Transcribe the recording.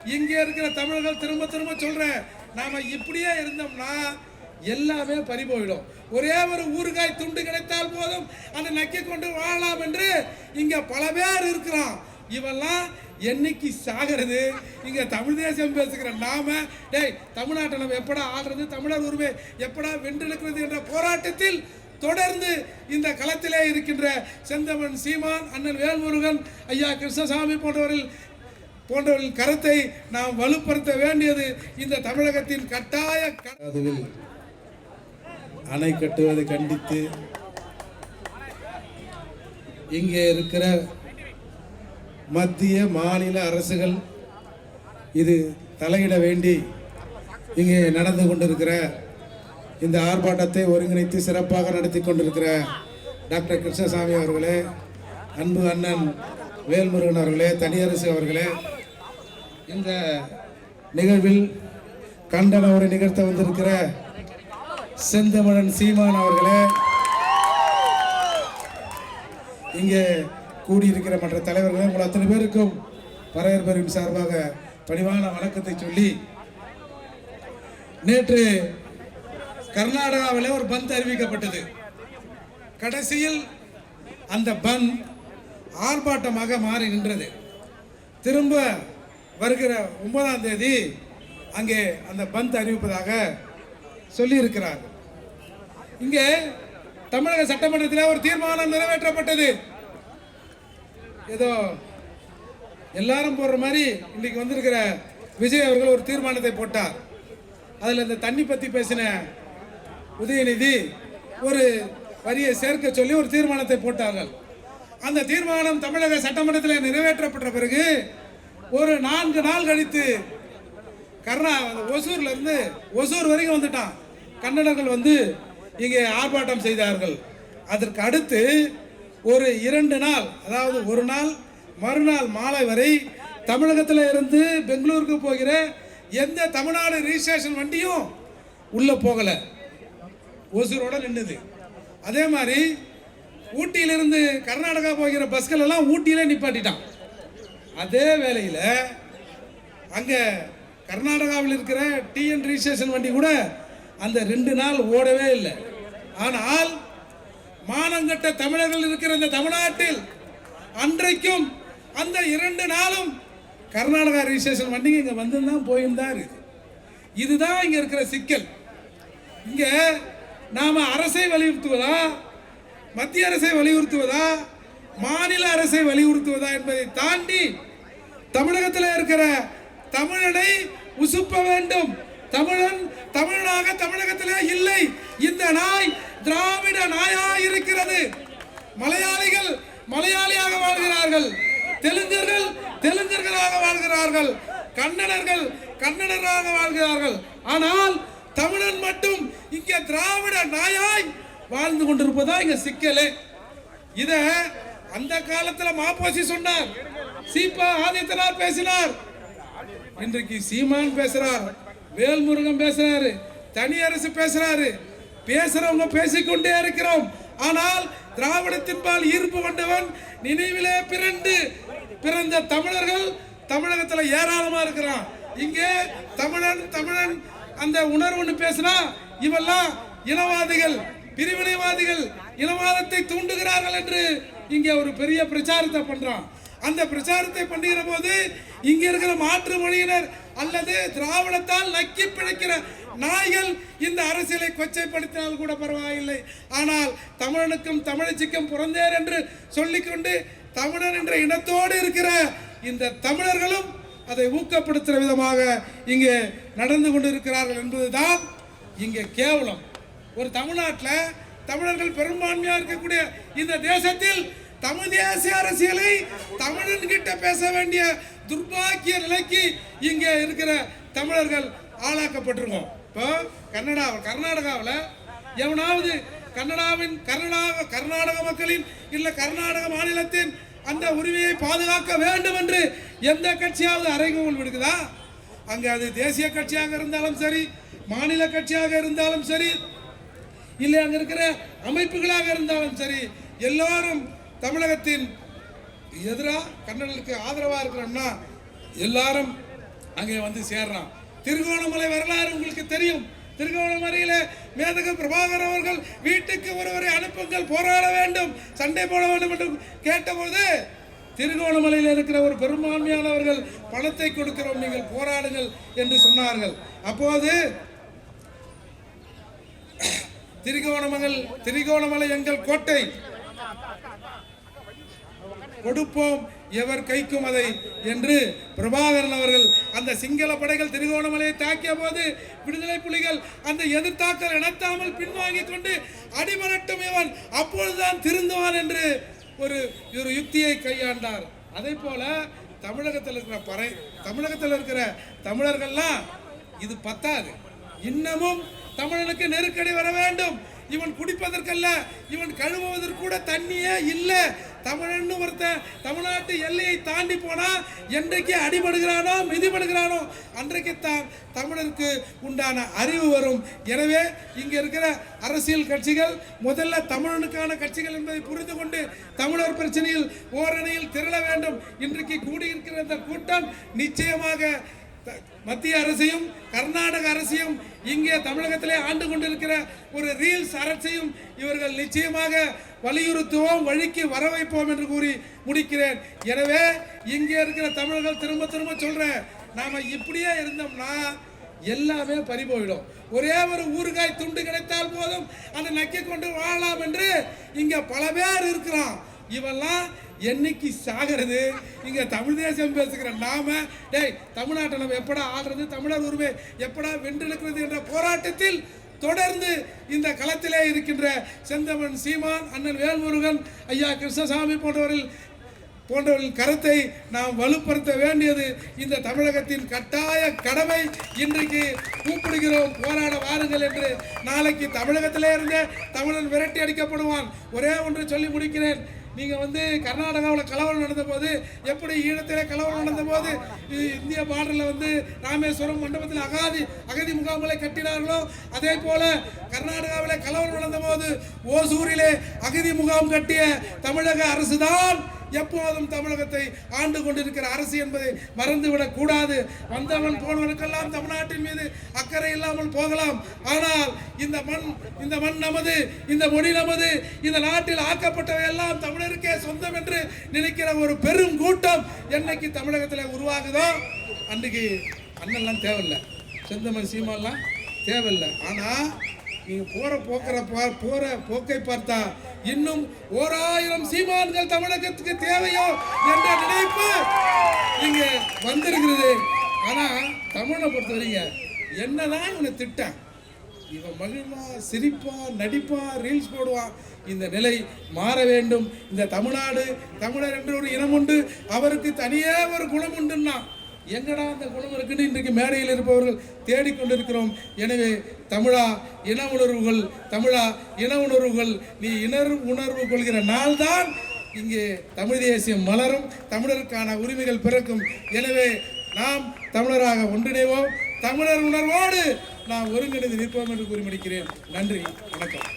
இங்கே இருக்கிற தமிழர்கள் திரும்ப திரும்ப சொல்றேன், நாம இப்படியே இருந்தோம்னா எல்லாமே பறி போயிடும். ஒரே ஒரு ஊறுகாய் துண்டு கிடைத்தால் போதும், அதை நக்கி கொண்டு வாழலாம் என்று இங்க பல பேர் இருக்கிறான். இவெல்லாம் என்னைக்கு சாகிறது? இங்க தமிழ் தேசம் பேசுகிற நாம, டேய் தமிழ்நாட்டை நம்ம எப்படா ஆடுறது, தமிழர் உரிமை எப்படா வென்றெடுக்கிறது என்ற போராட்டத்தில் தொடர்ந்து இந்த களத்திலே இருக்கின்ற செந்தமன் சீமான், அண்ணன் வேல்முருகன், ஐயா கிருஷ்ணசாமி போன்றவர்களின் கருத்தை நாம் வலுப்படுத்த வேண்டியது இந்த தமிழகத்தின் கட்டாய கனவில் அணை கட்டுவதை கண்டித்து இங்கே இருக்கிற மத்திய மாநில அரசுகள் இது தலையிட வேண்டி இங்கே நடந்து கொண்டிருக்கிற இந்த ஆர்ப்பாட்டத்தை ஒருங்கிணைத்து சிறப்பாக நடத்தி கொண்டிருக்கிற டாக்டர் கிருஷ்ணசாமி அவர்களே, அன்பு அண்ணன் வேல்முருகன் அவர்களே, தனியரசு அவர்களே, இந்த நிகழ்வில் கண்டன உரை நிகழ்த்த வந்திருக்கிற செந்தமிழன் சீமான் அவர்களே, இங்கே கூடியிருக்கிற மற்ற தலைவர்களே, உங்கள் அத்தனை பேருக்கும் பறையர்பரின் சார்பாக பணிவான வணக்கத்தை சொல்லி, நேற்று கர்நாடகாவில் ஒரு பந்த் அறிவிக்கப்பட்டது. கடைசியில் அந்த பந்த் ஆர்ப்பாட்டமாக மாறி நின்றது. திரும்ப வருகிற 9ஆம் தேதி அங்கே அந்த பந்த் அறிவிப்பதாக சொல்லியிருக்கிறார். இங்கே தமிழக சட்டமன்றத்தில் ஒரு தீர்மானம் நிறைவேற்றப்பட்டது. ஏதோ எல்லாரும் போடுற மாதிரி இன்னைக்கு வந்திருக்கிற விஜய் அவர்கள் ஒரு தீர்மானத்தை போட்டார். அதில் இந்த தண்ணி பற்றி பேசின உதயநிதி ஒரு வரியை சேர்க்க சொல்லி ஒரு தீர்மானத்தை போட்டார்கள். அந்த தீர்மானம் தமிழக சட்டமன்றத்தில் நிறைவேற்றப்பட்ட பிறகு ஒரு 4 நாள் கழித்து ஒசூர்ல இருந்து ஒசூர் வரைக்கும் வந்துட்டான் கன்னடர்கள் வந்து இங்கே ஆர்ப்பாட்டம் செய்தார்கள். அதற்கு அடுத்து ஒரு 2 நாள், அதாவது ஒரு நாள் மறுநாள் மாலை வரை தமிழகத்தில் இருந்து பெங்களூருக்கு போகிற எந்த தமிழ்நாடு ரிஜிஸ்ட்ரேஷன் வண்டியும் உள்ள போகல, ஒசூரோட நின்றுது. அதே மாதிரி ஊட்டியிலிருந்து கர்நாடகா போகிற பஸ்கள் எல்லாம் ஊட்டியிலே நிப்பாட்டிட்டான். அதே வேளையில் அங்கே கர்நாடகாவில் இருக்கிற டிஎன் ரிஜிஸ்ட்ரேஷன் வண்டி கூட அந்த 2 நாள் ஓடவே இல்லை. ஆனால் மானங்கட்ட தமிழர்கள் இருக்கிற இந்த தமிழ்நாட்டில் அன்றைக்கும் அந்த 2 நாளும் கர்நாடகா ரிஜிஸ்ட்ரேஷன் வண்டி இங்கே வந்துதான் போயிருந்தான் இருக்கு. இதுதான் இங்கே இருக்கிற சிக்கல். இங்கே நாம் அரசை வலியுறுத்துவதா, மத்திய அரசை வலியுறுத்துவதா, மாநில அரசை வலியுறுத்துவதா என்பதை தாண்டி தமிழகத்தில் இருக்கிற தமிழனை உசுப்ப வேண்டும். தமிழன் தமிழனாக தமிழகத்திலே இல்லை. இந்த நாய் திராவிட நாயாய் இருக்கிறது. மலையாளிகள் மலையாளியாக வாழ்கிறார்கள், தெலுங்கர்கள் தெலுங்கர்களாக வாழ்கிறார்கள், கன்னடர்கள் கன்னடராக வாழ்கிறார்கள். ஆனால் தமிழன் மட்டும் இங்கே திராவிட நாயாய் வாழ்ந்து கொண்டிருப்பதா இங்க சிக்கலே. இத அந்த காலத்துல மாப்போசி சொன்னார், சீபா ஆதித்தனார் பேசினார், இன்றைக்கு சீமான் பேசுறார், வேல்முருகன் பேசுறாரு, தனியரசு பேசுறாரு. பேசுறவங்க பேசிக்கொண்டே இருக்கிறோம். ஆனால் திராவிடத்தின்பால் ஈர்ப்பு கொண்டவன் நினைவிலே பிறந்த தமிழர்கள் தமிழகத்தில் ஏராளமா இருக்கிறான். இங்கே தமிழன் தமிழன் அந்த உணர்வுன்னு பேசினா இவெல்லாம் இனவாதிகள், பிரிவினைவாதிகள், இனவாதத்தை தூண்டுகிறார்கள் என்று இங்கே ஒரு பெரிய பிரச்சாரத்தை பண்றான். அந்த பிரச்சாரத்தை பண்ணுகிற போது இங்க இருக்கிற மாற்று மொழியினர் அல்லது திராவிடத்தால் நக்கி பிழைக்கிற நாய்கள் இந்த அரசியலை கொச்சைப்படுத்தினால் கூட பரவாயில்லை. ஆனால் தமிழனுக்கும் தமிழச்சிக்கும் பிறந்தேர் என்று சொல்லிக்கொண்டு தமிழன் என்ற இனத்தோடு இருக்கிற இந்த தமிழர்களும் அதை ஊக்கப்படுத்துகிற விதமாக இங்கே நடந்து கொண்டிருக்கிறார்கள் என்பதுதான் இங்கே கேவலம். ஒரு தமிழ்நாட்டில் தமிழர்கள் பெரும்பான்மையாக இருக்கக்கூடிய இந்த தேசத்தில் தமிழ் தேசிய அரசியலை தமிழன் கிட்ட பேச வேண்டிய துர்பாக்கிய நிலைக்கு இங்கே இருக்கிற தமிழர்கள் ஆளாக்கப்பட்டிருக்கோம். இப்போ கர்நாடகாவில் எவனாவது கர்நாடக மக்களின் இல்லை கர்நாடக மாநிலத்தின் அந்த உரிமையை பாதுகாக்க வேண்டும் என்று எந்த கட்சியாவது அறைகூவல் விடுக்குதா? அங்கே அது தேசிய கட்சியாக இருந்தாலும் சரி, மாநில கட்சியாக இருந்தாலும் சரி, இல்லை அங்கே இருக்கிற அமைப்புகளாக இருந்தாலும் சரி, எல்லாரும் தமிழகத்தின் எதிராக கன்னடர்களுக்கு ஆதரவாக இருக்கிறோம்னா எல்லாரும் அங்கே வந்து சேர்றான். திருகோணமலை வரலாறு உங்களுக்கு தெரியும். திருகோணமலையில மேதக பிரபாகர் அவர்கள் வீட்டுக்கு ஒருவரை அனுப்புங்கள், போராட வேண்டும், சண்டை போட வேண்டும் என்று கேட்டபோது திருகோணமலையில் இருக்கிற ஒரு பெரும்பான்மையானவர்கள் பணத்தை கொடுக்கிறோம், நீங்கள் போராடுங்கள் என்று சொன்னார்கள். அப்போது திருகோணமலை எங்கள் கோட்டை, கொடுப்போம் எவர் கைக்கும் அதை என்று பிரபாகரன் அவர்கள் அந்த சிங்கள படைகள் திருகோணமலையை தாக்கிய போது விடுதலை புலிகள் அந்த எதிர்த்தாக்கல் இனத்தாமல் பின்வாங்கிக் கொண்டு அடிபரட்டும் இவன் அப்பொழுதுதான் திருந்துவான் என்று ஒரு யுக்தியை கையாண்டார். அதே போல தமிழகத்தில் இருக்கிற தமிழர்கள்லாம் இது பத்தாது, இன்னமும் தமிழனுக்கு நெருக்கடி வர வேண்டும். இவன் குடிப்பதற்கல்ல, இவன் கழுவுவதற்கு கூட தண்ணியே இல்லை. தமிழன் ஒருத்தன் தமிழ்நாட்டு எல்லையை தாண்டி போனா என்றைக்கு அடிபடுகிறானோ மிதிபடுகிறானோ அன்றைக்குத்தான் தமிழருக்கு உண்டான அறிவு வரும். எனவே இங்க இருக்கிற அரசியல் கட்சிகள் முதல்ல தமிழனுக்கான கட்சிகள் என்பதை புரிந்து கொண்டு தமிழர் பிரச்சனையில் ஓரணியில் திரள வேண்டும். இன்றைக்கு கூடியிருக்கிற இந்த கூட்டம் நிச்சயமாக மத்திய அரசையும் கர்நாடக அரசையும் இங்கே தமிழகத்திலே ஆண்டு கொண்டிருக்கிற ஒரு ரீல்ஸ் அரசையும் இவர்கள் நிச்சயமாக வலியுறுத்துவோம், வழிக்கு வர வைப்போம் என்று கூறி முடிக்கிறேன். எனவே இங்கே இருக்கிற தமிழர்கள் திரும்ப திரும்ப சொல்றேன், நாம இப்படியே இருந்தோம்னா எல்லாமே பறிபோயிடும். ஒரே ஒரு ஊறுகாய் துண்டு கிடைத்தால் போதும், அதை நக்கி கொண்டு வாழலாம் என்று இங்க பல பேர் இருக்கிறான். இவெல்லாம் என்னைக்கு சாகிறது? இங்க தமிழ் தேசம் பேசுகிற நாம டேய் தமிழ்நாட்டை நம்ம எப்படா ஆடுறது, தமிழர் உரிமை எப்படா வென்றெடுக்கிறது என்ற போராட்டத்தில் தொடர்ந்து இந்த களத்திலே இருக்கின்ற செந்தமன் சீமான், அண்ணன் வேல்முருகன், ஐயா கிருஷ்ணசாமி போன்றவர்கள் கருத்தை நாம் வலுப்படுத்த வேண்டியது இந்த தமிழகத்தின் கட்டாய கடமை. இன்றைக்கு கூப்பிடுகிறோம், போராட வாருங்கள் என்று. நாளைக்கு தமிழகத்திலே இருந்தே தமிழன் விரட்டி அடிக்கப்படுவான். ஒரே ஒன்று சொல்லி முடிக்கிறேன். நீங்கள் கர்நாடகாவில் கலவரம் நடந்த போது, எப்படி ஈழத்திலே கலவரம் நடந்த போது இந்திய பார்டரில் ராமேஸ்வரம் மண்டபத்தில் அகதி முகாம்களை கட்டினார்களோ, அதே போல கர்நாடகாவில் கலவரம் நடந்த போது ஓசூரிலே அகதி முகாம் கட்டிய தமிழக அரசுதான் எப்போதும் தமிழகத்தை ஆண்டு கொண்டிருக்கிற அரசு என்பதை மறந்துவிடக் கூடாது. வந்தவன் போனவனுக்கெல்லாம் தமிழ்நாட்டின் மீது அக்கறை இல்லாமல் போகலாம். ஆனால் இந்த மண் நமது, இந்த மொழி நமது, இந்த நாட்டில் ஆக்கப்பட்டவை எல்லாம் தமிழருக்கே சொந்தம் என்று நினைக்கிற ஒரு பெரும் கூட்டம் என்னைக்கு தமிழகத்தில் உருவாகுதோ அன்றைக்கு அண்ணெல்லாம் தேவையில்லை, செந்தமன் சீமான்லாம் தேவையில்லை. ஆனால் நீங்கள் போற போக்கை பார்த்தா இன்னும் 1000 சீமான்கள் தமிழகத்துக்கு தேவையோ என்ற நினைப்பு இங்க வந்திருக்கிறது. ஆனா தமிழை பொறுத்தவரைங்க என்னதான் இவனை திட்ட, இவன் மகிழ்வா, சிரிப்பா, நடிப்பா, ரீல்ஸ் போடுவான். இந்த நிலை மாற வேண்டும். இந்த தமிழ்நாடு, தமிழர் என்ற ஒரு இனம் உண்டு, அவருக்கு தனியே ஒரு குணம் உண்டுன்னா எங்கடா அந்த குணம் இருக்குன்னு இன்றைக்கு மேடையில் இருப்பவர்கள் தேடிக்கொண்டிருக்கிறோம். எனவே தமிழா இன உணர்வுகள் நீ உணர்வு கொள்கிற நாள்தான் இங்கே தமிழ் தேசியம் மலரும், தமிழருக்கான உரிமைகள் பிறக்கும். எனவே நாம் தமிழராக ஒன்றிணைவோம், தமிழர் உணர்வோடு நாம் ஒருங்கிணைந்து நிற்போம் என்று கூறி முடிக்கிறேன். நன்றி, வணக்கம்.